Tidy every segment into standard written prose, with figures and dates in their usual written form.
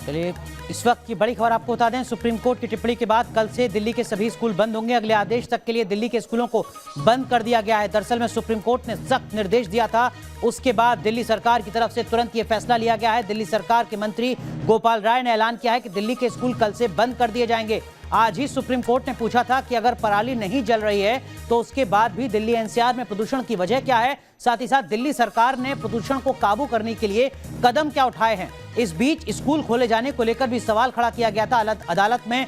चलिए, इस वक्त की बड़ी खबर आपको बता दें। सुप्रीम कोर्ट की टिप्पणी के बाद कल से दिल्ली के सभी स्कूल बंद होंगे। अगले आदेश तक के लिए दिल्ली के स्कूलों को बंद कर दिया गया है। दरअसल में सुप्रीम कोर्ट ने सख्त निर्देश दिया था, उसके बाद दिल्ली सरकार की तरफ से तुरंत ये फैसला लिया गया है। दिल्ली सरकार के मंत्री गोपाल राय ने ऐलान किया है कि दिल्ली के स्कूल कल से बंद कर दिए जाएंगे। आज ही सुप्रीम कोर्ट ने पूछा था कि अगर पराली नहीं जल रही है तो उसके बाद भी दिल्ली एनसीआर में प्रदूषण की वजह क्या है, साथ ही साथ दिल्ली सरकार ने प्रदूषण को काबू करने के लिए कदम क्या उठाए हैं। इस बीच स्कूल खोले जाने को लेकर भी सवाल खड़ा किया गया था। अदालत में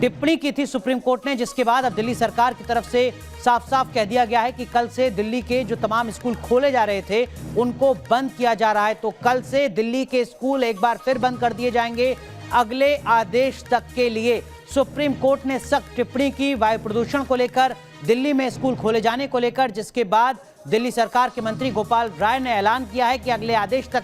टिप्पणी की थी सुप्रीम कोर्ट ने, जिसके बाद अब दिल्ली सरकार की तरफ से साफ साफ कह दिया गया है कि कल से दिल्ली के जो तमाम स्कूल खोले जा रहे थे उनको बंद किया जा रहा है। तो कल से दिल्ली के स्कूल एक बार फिर बंद कर दिए जाएंगे। अगले आदेश तक के लिए सुप्रीम कोर्ट ने सख्त टिप्पणी की वायु प्रदूषण को लेकर, दिल्ली में स्कूल खोले जाने को लेकर, जिसके बाद दिल्ली सरकार के मंत्री गोपाल राय ने ऐलान किया है कि अगले आदेश तक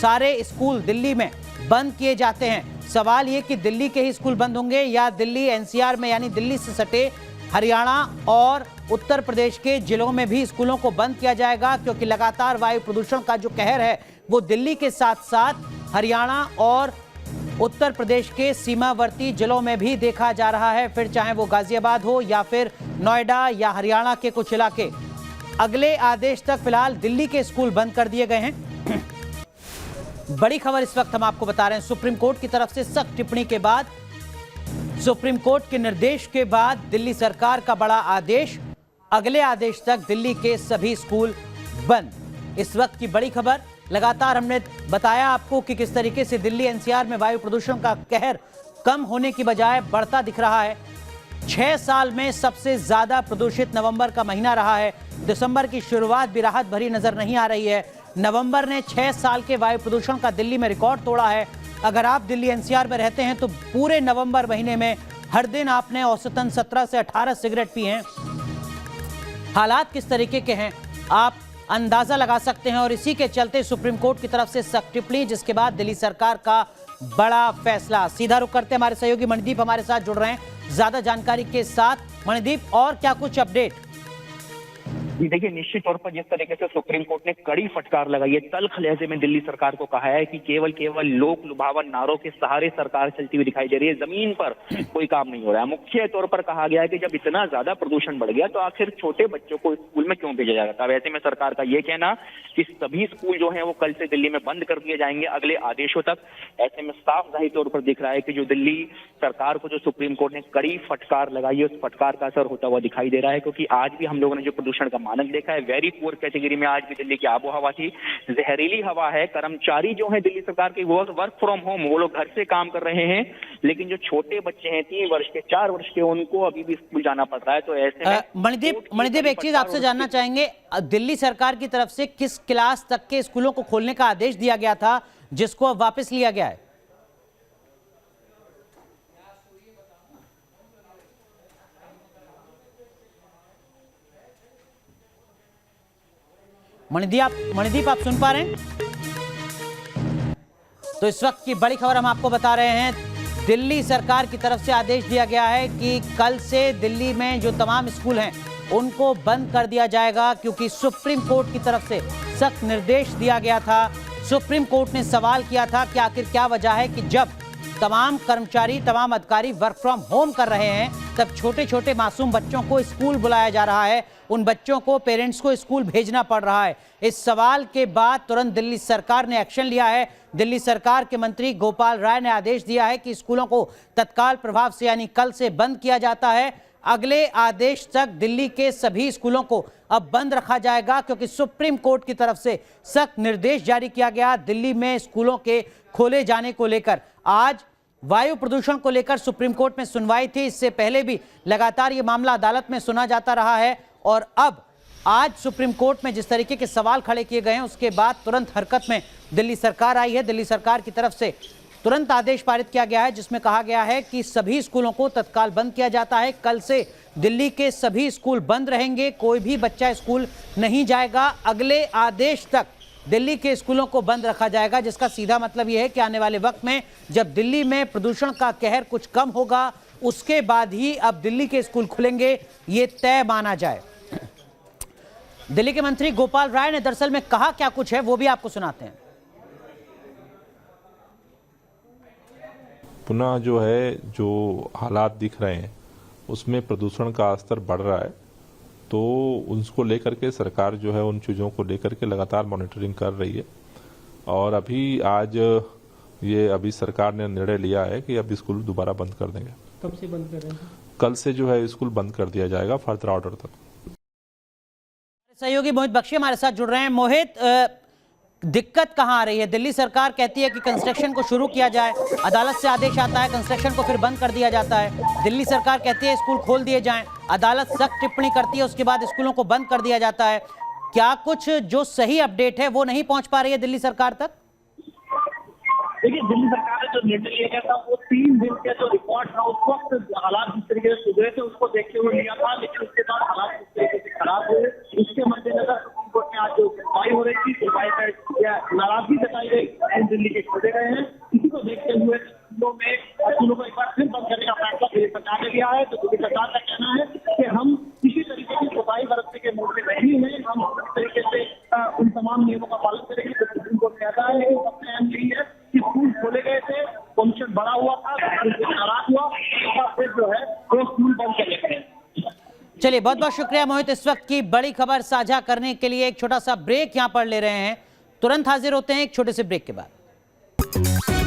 सारे स्कूल दिल्ली में बंद किए जाते हैं। सवाल ये कि दिल्ली के ही स्कूल बंद होंगे या दिल्ली एनसीआर में यानी दिल्ली से सटे हरियाणा और उत्तर प्रदेश के जिलों में भी स्कूलों को बंद किया जाएगा, क्योंकि लगातार वायु प्रदूषण का जो कहर है वो दिल्ली के साथ साथ हरियाणा और उत्तर प्रदेश के सीमावर्ती जिलों में भी देखा जा रहा है, फिर चाहे वो गाजियाबाद हो या फिर नोएडा या हरियाणा के कुछ इलाके। अगले आदेश तक फिलहाल दिल्ली के स्कूल बंद कर दिए गए हैं। बड़ी खबर इस वक्त हम आपको बता रहे हैं, सुप्रीम कोर्ट की तरफ से सख्त टिप्पणी के बाद, सुप्रीम कोर्ट के निर्देश के बाद दिल्ली सरकार का बड़ा आदेश, अगले आदेश तक दिल्ली के सभी स्कूल बंद। इस वक्त की बड़ी खबर, लगातार हमने बताया आपको कि किस तरीके से दिल्ली एनसीआर में वायु प्रदूषण का कहर कम होने की बजाय बढ़ता दिख रहा है। 6 साल में सबसे ज्यादा प्रदूषित नवंबर का महीना रहा है। दिसंबर की शुरुआत भी राहत भरी नजर नहीं आ रही है। नवंबर ने 6 साल के वायु प्रदूषण का दिल्ली में रिकॉर्ड तोड़ा है। अगर आप दिल्ली एनसीआर में रहते हैं तो पूरे नवंबर महीने में हर दिन आपने औसतन 17 से 18 सिगरेट पी हैं। हालात किस तरीके के हैं आप अंदाजा लगा सकते हैं, और इसी के चलते सुप्रीम कोर्ट की तरफ से सख्त टिप्पणी, जिसके बाद दिल्ली सरकार का बड़ा फैसला। सीधा रुख करते हैं, हमारे सहयोगी मणिदीप हमारे साथ जुड़ रहे हैं ज्यादा जानकारी के साथ। मणिदीप, और क्या कुछ अपडेट? जी देखिए, निश्चित तौर पर जिस तरीके से सुप्रीम कोर्ट ने कड़ी फटकार लगाई है, तल्ख लहजे में दिल्ली सरकार को कहा है कि केवल लोक लुभावन नारों के सहारे सरकार चलती हुई दिखाई दे रही है, जमीन पर कोई काम नहीं हो रहा है। मुख्य तौर पर कहा गया है कि जब इतना ज्यादा प्रदूषण बढ़ गया तो आखिर छोटे बच्चों को स्कूल में क्यों भेजा जाता है। वैसे में सरकार का ये कहना कि सभी स्कूल जो है वो कल से दिल्ली में बंद कर दिए जाएंगे अगले आदेशों तक। ऐसे में साफ जाहिर तौर पर दिख रहा है कि जो दिल्ली सरकार को जो सुप्रीम कोर्ट ने कड़ी फटकार लगाई है, उस फटकार का असर होता हुआ दिखाई दे रहा है। क्योंकि आज भी हम लोगों ने जो प्रदूषण का मानक देखा है, वेरी पुअर कैटेगरी में आज भी दिल्ली की आबो हवा थी, जहरीली हवा है। कर्मचारी जो है दिल्ली सरकार के वर्क फ्रॉम होम, वो लोग घर से काम कर रहे हैं, लेकिन जो छोटे बच्चे हैं 3 वर्ष के 4 वर्ष के, उनको अभी भी स्कूल जाना पड़ रहा है। तो ऐसे में मणिदीप एक चीज आपसे जानना चाहेंगे, दिल्ली सरकार की तरफ से किस क्लास तक के स्कूलों को खोलने का आदेश दिया गया था जिसको अब वापस लिया गया है? मणिदीप आप सुन पा रहे हैं? तो इस वक्त की बड़ी खबर हम आपको बता रहे हैं, दिल्ली सरकार की तरफ से आदेश दिया गया है कि कल से दिल्ली में जो तमाम स्कूल हैं उनको बंद कर दिया जाएगा, क्योंकि सुप्रीम कोर्ट की तरफ से सख्त निर्देश दिया गया था। सुप्रीम कोर्ट ने सवाल किया था कि आखिर क्या वजह है कि जब तमाम कर्मचारी, तमाम अधिकारी वर्क फ्रॉम होम कर रहे हैं, तब छोटे छोटे मासूम बच्चों को स्कूल बुलाया जा रहा है, उन बच्चों को, पेरेंट्स को स्कूल भेजना पड़ रहा है। इस सवाल के बाद तुरंत दिल्ली सरकार ने एक्शन लिया है। दिल्ली सरकार के मंत्री गोपाल राय ने आदेश दिया है कि स्कूलों को तत्काल प्रभाव से यानी कल से बंद किया जाता है। अगले आदेश तक दिल्ली के सभी स्कूलों को अब बंद रखा जाएगा, क्योंकि सुप्रीम कोर्ट की तरफ से सख्त निर्देश जारी किया गया दिल्ली में स्कूलों के खोले जाने को लेकर। आज वायु प्रदूषण को लेकर सुप्रीम कोर्ट में सुनवाई थी, इससे पहले भी लगातार ये मामला अदालत में सुना जाता रहा है, और अब आज सुप्रीम कोर्ट में जिस तरीके के सवाल खड़े किए गए हैं उसके बाद तुरंत हरकत में दिल्ली सरकार आई है। दिल्ली सरकार की तरफ से तुरंत आदेश पारित किया गया है, जिसमें कहा गया है कि सभी स्कूलों को तत्काल बंद किया जाता है। कल से दिल्ली के सभी स्कूल बंद रहेंगे, कोई भी बच्चा स्कूल नहीं जाएगा। अगले आदेश तक दिल्ली के स्कूलों को बंद रखा जाएगा, जिसका सीधा मतलब यह है कि आने वाले वक्त में जब दिल्ली में प्रदूषण का कहर कुछ कम होगा, उसके बाद ही अब दिल्ली के स्कूल खुलेंगे, ये तय माना जाए। दिल्ली के मंत्री गोपाल राय ने दरअसल में कहा क्या कुछ है वो भी आपको सुनाते हैं। पुनः जो है जो हालात दिख रहे हैं उसमें प्रदूषण का स्तर बढ़ रहा है, तो उसको लेकर के सरकार जो है उन चीज़ों को लेकर के लगातार मॉनिटरिंग कर रही है। और अभी सरकार ने निर्णय लिया है कि अब स्कूल दोबारा बंद कर देंगे। कब से बंद कर रहे हैं? कल से जो है स्कूल बंद कर दिया जाएगा फर्दर ऑर्डर तक। सहयोगी मोहित बख्शी हमारे साथ जुड़ रहे हैं। मोहित, दिक्कत कहां आ रही है? दिल्ली सरकार कहती है कि कंस्ट्रक्शन को शुरू किया जाए, अदालत से आदेश आता है, कंस्ट्रक्शन को फिर बंद कर दिया जाता है। दिल्ली सरकार कहती है स्कूल खोल दिए जाएं, अदालत सख्त टिप्पणी करती है, उसके बाद स्कूलों को बंद कर दिया जाता है। क्या कुछ जो सही अपडेट है वो नहीं पहुंच पा रही है दिल्ली सरकार तक? देखिए, दिल्ली सरकार ने जो निर्णय लिया गया था वो 3 दिन के जो रिकॉर्ड था उस वक्त हालात जिस तरीके से सुधरे थे उसको देखते हुए लिया था, लेकिन उसके बाद हालात जिस तरीके से खराब हुए उसके मद्देनजर सुप्रीम कोर्ट में आज जो सुनवाई हो रही थी, सुनवाई में नाराजगी जताई गई, दिल्ली के खोले गए हैं। इसी को देखते हुए स्कूलों को एक बार फिर बंद करने का फैसला दिल्ली सरकार ने लिया है। तो दिल्ली सरकार का कहना है कि हम किसी तरीके की सफाई बरतने के मूड में नहीं है, हम इस तरीके से उन तमाम नियमों का पालन करेंगे। तो सुप्रीम कोर्ट कहता है सबसे अहम यही है कि स्कूल खोले गए थे, पॉल्यूशन बढ़ा हुआ था, नाराज हुआ, फिर जो है वो स्कूल बंद कर लेते हैं। चलिए, बहुत बहुत शुक्रिया मोहित, इस वक्त की बड़ी खबर साझा करने के लिए। एक छोटा सा ब्रेक यहां पर ले रहे हैं, तुरंत हाजिर होते हैं एक छोटे से ब्रेक के बाद।